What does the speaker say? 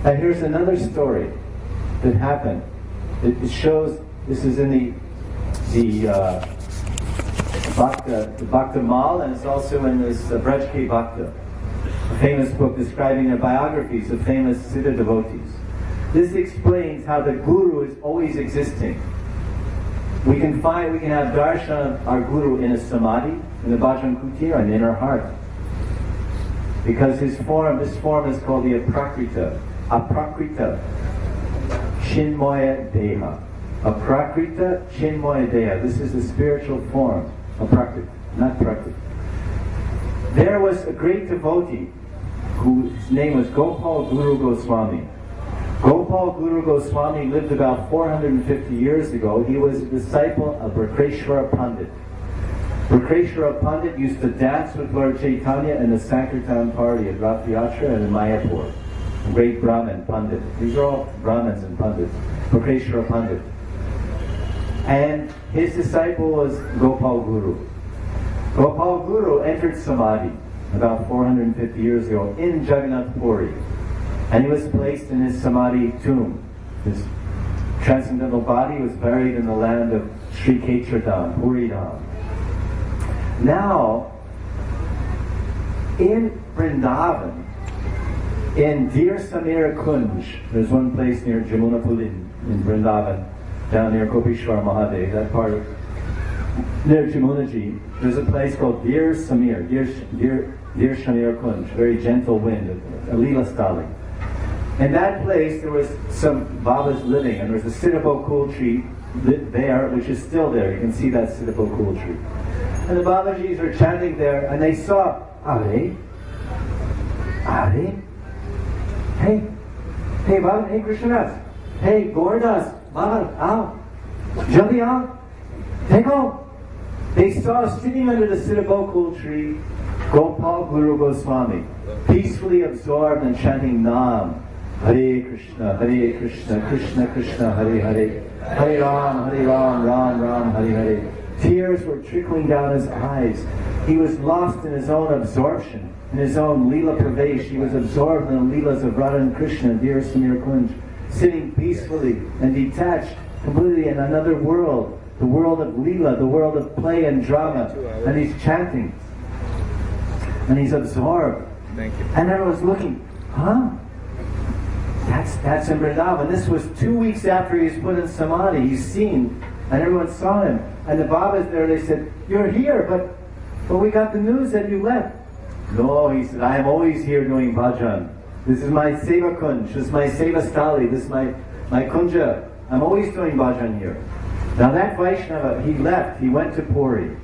Now here's another story that happened. It shows, this is in the Bhakta Mal, and it's also in this Braj Ki Bhakta, a famous book describing the biographies of famous Siddha devotees. This explains how the Guru is always existing. We can have darshan of our Guru in a samadhi, in the bhajan kutir, and in our heart. Because this form is called the aprakrita chinmaya deha. Aprakrita chinmaya deha. This is the spiritual form of prakrita, not prakrita. There was a great devotee whose name was Gopal Guru Goswami. Gopal Guru Goswami lived about 450 years ago. He was a disciple of Krsna Pandit. Krsna Pandit used to dance with Lord Chaitanya in the Sankirtan party at Rath Yatra and in Mayapur. A great Brahmin Pandit. These are all Brahmins and Pandits. Krsna Pandit. And his disciple was Gopal Guru. Gopal Guru entered Samadhi about 450 years ago in Jagannath Puri. And he was placed in his Samadhi tomb. His transcendental body was buried in the land of Sri Kshetradham, Puri Dham. Now, in Vrindavan, in Dir Samir Kunj, there's one place near Jamuna Pulin in Vrindavan, down near Gopishwar Mahadev, that part of, near Jamunaji, there's a place called Dir Samir, Dir Samir Kunj, very gentle wind, a lilas darling. In that place there was some Babas living, and there's a Siddhabokul tree there, which is still there. You can see that Siddhabokul tree. And the Babajis are chanting there, and they saw, Are, hey Baba, hey Krishnadas, hey Gordas, Baba, Ao, Jaldi Ao, Dekho. They saw sitting under the Siddhabokul tree Gopal Guru Goswami, peacefully absorbed and chanting Nam. Hare Krishna, Krishna Krishna, Hare Hare, Hare Ram, Ram Ram, Hare Hare. Tears were trickling down his eyes. He was lost in his own absorption, in his own Leela Pravesh. He was absorbed in the Leelas of Radha and Krishna, Dir Samir Kunj, sitting peacefully and detached, completely in another world, the world of Leela, the world of play and drama. And he's chanting. And he's absorbed. Thank you. And everyone's looking, huh? That's in Vrindavan. This was 2 weeks after he was put in Samadhi. He's seen, and everyone saw him. And the Babas there, they said, You're here, but we got the news that you left. No, he said, I am always here doing bhajan. This is my seva kunj, this is my seva stali, this is my kunja. I'm always doing bhajan here. Now that Vaishnava, he left, he went to Puri.